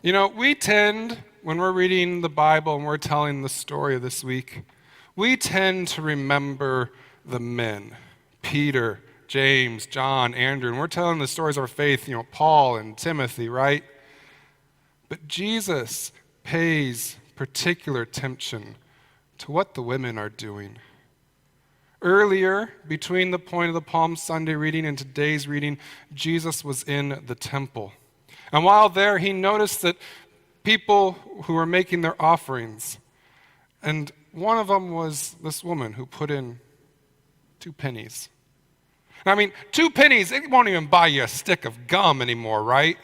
We tend, when we're reading the Bible and we're telling the story of this week, we tend to remember the men Peter, James, John, Andrew, and we're telling the stories of our faith, Paul and Timothy, right? But Jesus pays particular attention to what the women are doing. Earlier, between the point of the Palm Sunday reading and today's reading, Jesus was in the temple. And while there, he noticed that people who were making their offerings, and one of them was this woman who put in 2 pennies. I mean, 2 pennies, it won't even buy you a stick of gum anymore, right?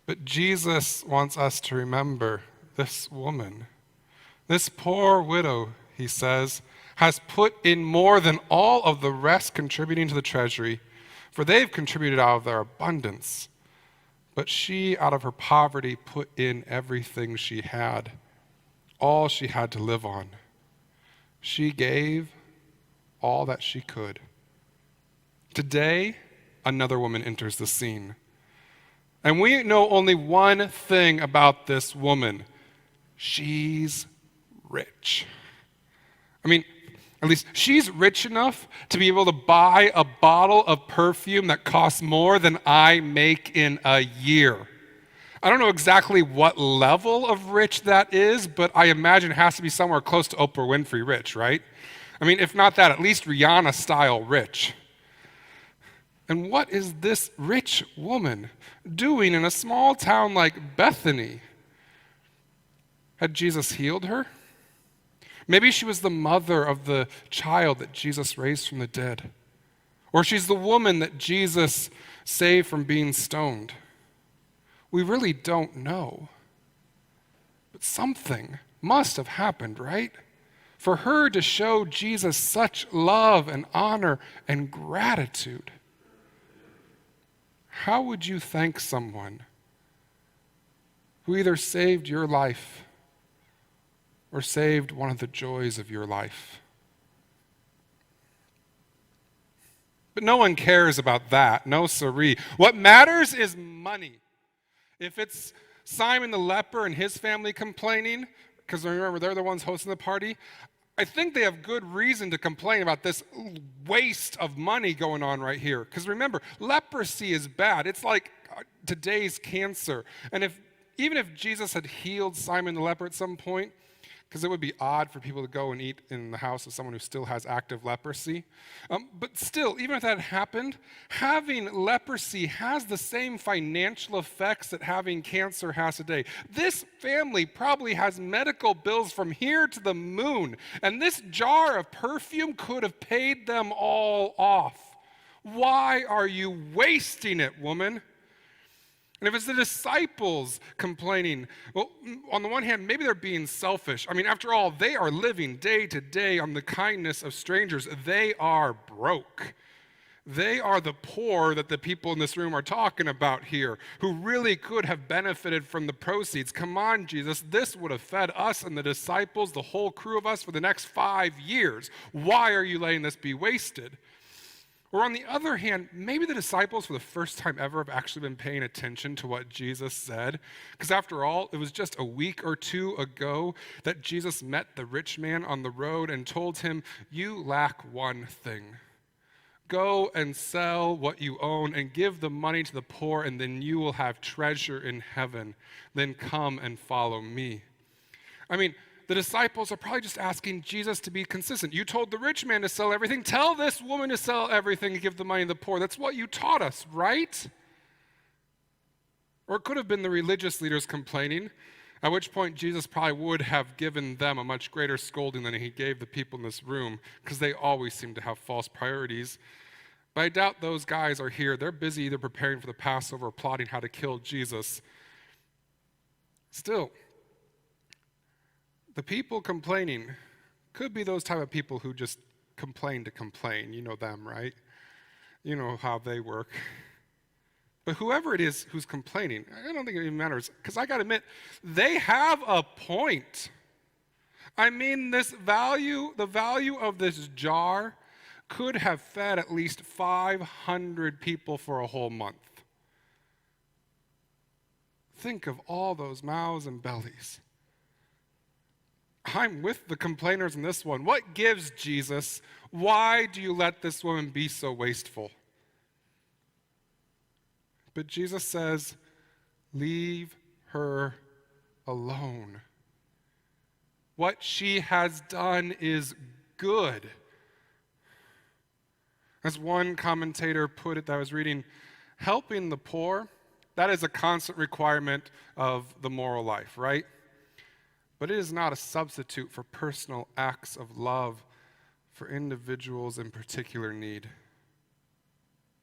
But Jesus wants us to remember this woman. This poor widow, he says, has put in more than all of the rest contributing to the treasury, for they've contributed out of their abundance. But she, out of her poverty, put in everything she had, all she had to live on. She gave all that she could. Today, another woman enters the scene. And we know only one thing about this woman. She's rich. I mean, at least she's rich enough to be able to buy a bottle of perfume that costs more than I make in a year. I don't know exactly what level of rich that is, but I imagine it has to be somewhere close to Oprah Winfrey rich, right? I mean, if not that, at least Rihanna style rich. And what is this rich woman doing in a small town like Bethany? Had Jesus healed her? Maybe she was the mother of the child that Jesus raised from the dead. Or she's the woman that Jesus saved from being stoned. We really don't know. But something must have happened, right? For her to show Jesus such love and honor and gratitude. How would you thank someone who either saved your life or saved one of the joys of your life? But no one cares about that. No siree. What matters is money. If it's Simon the leper and his family complaining, because remember, they're the ones hosting the party, I think they have good reason to complain about this waste of money going on right here. Because remember, leprosy is bad. It's like today's cancer. And even if Jesus had healed Simon the leper at some point, because it would be odd for people to go and eat in the house of someone who still has active leprosy. But still, even if that happened, having leprosy has the same financial effects that having cancer has today. This family probably has medical bills from here to the moon, and this jar of perfume could have paid them all off. Why are you wasting it, woman? And if it's the disciples complaining, well, on the one hand, maybe they're being selfish. I mean, after all, they are living day to day on the kindness of strangers. They are broke. They are the poor that the people in this room are talking about here, who really could have benefited from the proceeds. Come on, Jesus, this would have fed us and the disciples, the whole crew of us, for the next 5 years. Why are you letting this be wasted? Or on the other hand, maybe the disciples for the first time ever have actually been paying attention to what Jesus said. Because after all, it was just a week or two ago that Jesus met the rich man on the road and told him, "You lack one thing. Go and sell what you own and give the money to the poor, and then you will have treasure in heaven. Then come and follow me." I mean, the disciples are probably just asking Jesus to be consistent. You told the rich man to sell everything. Tell this woman to sell everything and give the money to the poor. That's what you taught us, right? Or it could have been the religious leaders complaining, at which point Jesus probably would have given them a much greater scolding than he gave the people in this room, because they always seem to have false priorities. But I doubt those guys are here. They're busy either preparing for the Passover or plotting how to kill Jesus. Still, the people complaining could be those type of people who just complain to complain. You know them, right? You know how they work. But whoever it is who's complaining, I don't think it even matters, because I got to admit, they have a point. I mean, the value of this jar could have fed at least 500 people for a whole month. think of all those mouths and bellies. I'm with the complainers in this one. What gives, Jesus? Why do you let this woman be so wasteful? But Jesus says, leave her alone. What she has done is good. As one commentator put it that I was reading, helping the poor, that is a constant requirement of the moral life, right? But it is not a substitute for personal acts of love for individuals in particular need,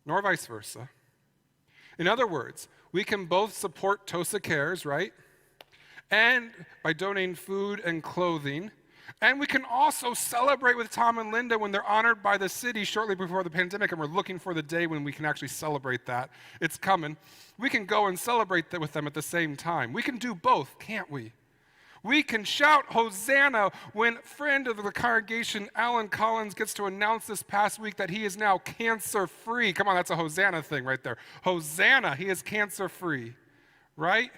nor vice versa. In other words, we can both support Tosa Cares, right? And by donating food and clothing. And we can also celebrate with Tom and Linda when they're honored by the city shortly before the pandemic, and we're looking for the day when we can actually celebrate that. It's coming. We can go and celebrate that with them at the same time. We can do both, can't we? We can shout Hosanna when friend of the congregation, Alan Collins, gets to announce this past week that he is now cancer-free. Come on, that's a Hosanna thing right there. Hosanna, he is cancer-free, right?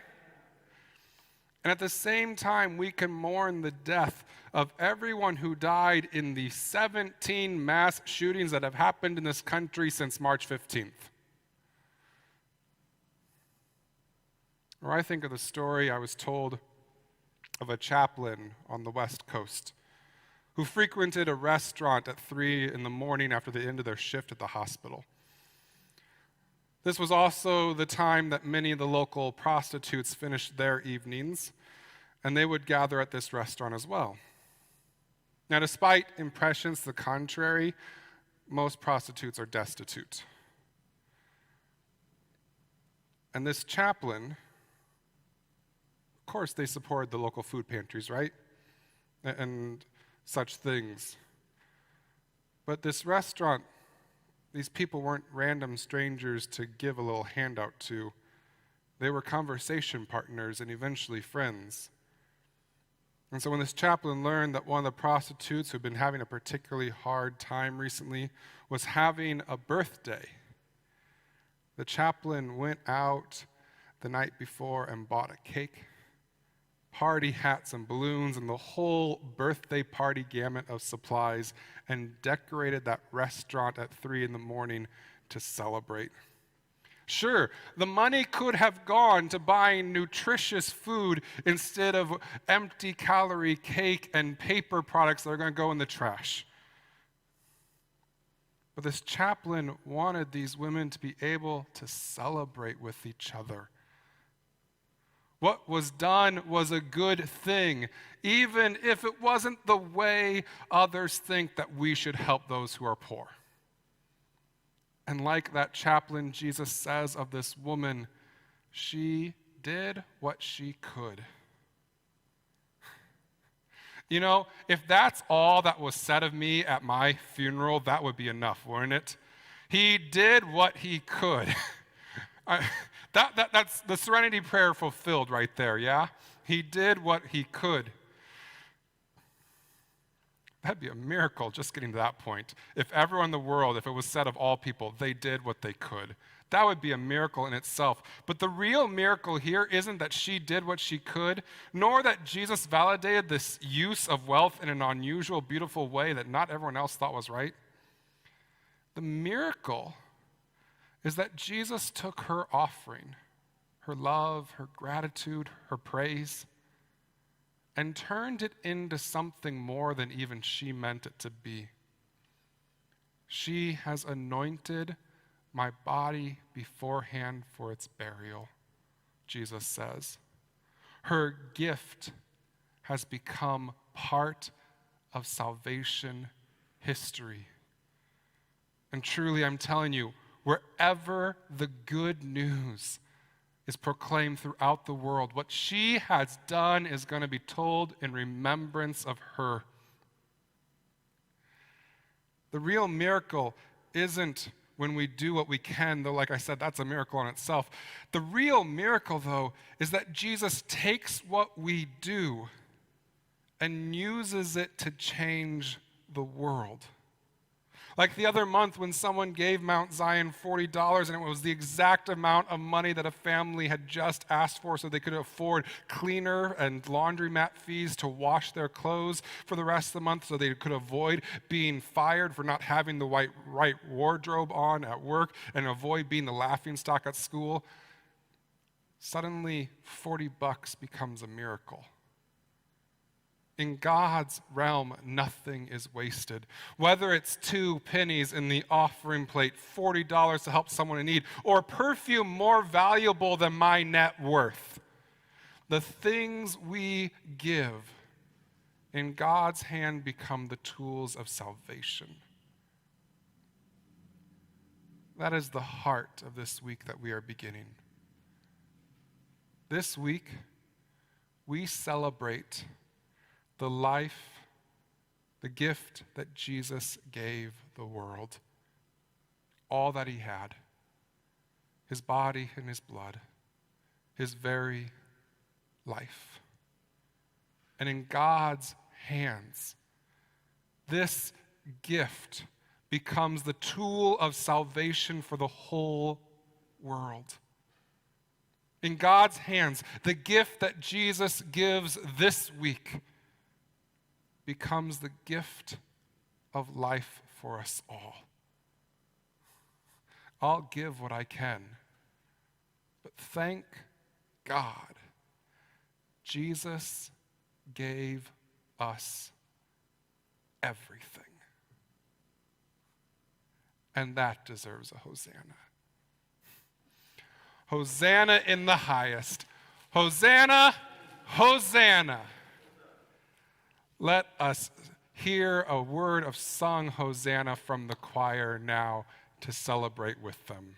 And at the same time, we can mourn the death of everyone who died in the 17 mass shootings that have happened in this country since March 15th. Or I think of the story I was told of a chaplain on the West Coast who frequented a restaurant at 3 in the morning after the end of their shift at the hospital. This was also the time that many of the local prostitutes finished their evenings, and they would gather at this restaurant as well. Now, despite impressions to the contrary, most prostitutes are destitute. And this chaplain, of course, they supported the local food pantries, right? And such things. But this restaurant, these people weren't random strangers to give a little handout to. They were conversation partners and eventually friends. And so when this chaplain learned that one of the prostitutes who'd been having a particularly hard time recently was having a birthday, the chaplain went out the night before and bought a cake, party hats and balloons, and the whole birthday party gamut of supplies, and decorated that restaurant at 3 in the morning to celebrate. Sure, the money could have gone to buying nutritious food instead of empty calorie cake and paper products that are going to go in the trash. But this chaplain wanted these women to be able to celebrate with each other. What was done was a good thing, even if it wasn't the way others think that we should help those who are poor. And like that chaplain, Jesus says of this woman, she did what she could. You know, if that's all that was said of me at my funeral, that would be enough, wouldn't it? He did what he could. That's the serenity prayer fulfilled right there, yeah? He did what he could. That'd be a miracle just getting to that point. If everyone in the world, if it was said of all people, they did what they could. That would be a miracle in itself. But the real miracle here isn't that she did what she could, nor that Jesus validated this use of wealth in an unusual, beautiful way that not everyone else thought was right. The miracle is that Jesus took her offering, her love, her gratitude, her praise, and turned it into something more than even she meant it to be. She has anointed my body beforehand for its burial, Jesus says. Her gift has become part of salvation history. And truly, I'm telling you, wherever the good news is proclaimed throughout the world, what she has done is going to be told in remembrance of her. The real miracle isn't when we do what we can, though, like I said, that's a miracle in itself. The real miracle, though, is that Jesus takes what we do and uses it to change the world. Like the other month when someone gave Mount Zion $40 and it was the exact amount of money that a family had just asked for so they could afford cleaner and laundromat fees to wash their clothes for the rest of the month so they could avoid being fired for not having the right wardrobe on at work and avoid being the laughingstock at school. Suddenly, $40 becomes a miracle. In God's realm, nothing is wasted. Whether it's 2 pennies in the offering plate, $40 to help someone in need, or perfume more valuable than my net worth, the things we give in God's hand become the tools of salvation. That is the heart of this week that we are beginning. This week, we celebrate the life, the gift that Jesus gave the world, all that he had, his body and his blood, his very life. And in God's hands, this gift becomes the tool of salvation for the whole world. In God's hands, the gift that Jesus gives this week becomes the gift of life for us all. I'll give what I can, but thank God, Jesus gave us everything. And that deserves a Hosanna. Hosanna in the highest. Hosanna, Hosanna. Let us hear a word of sung Hosanna from the choir now to celebrate with them.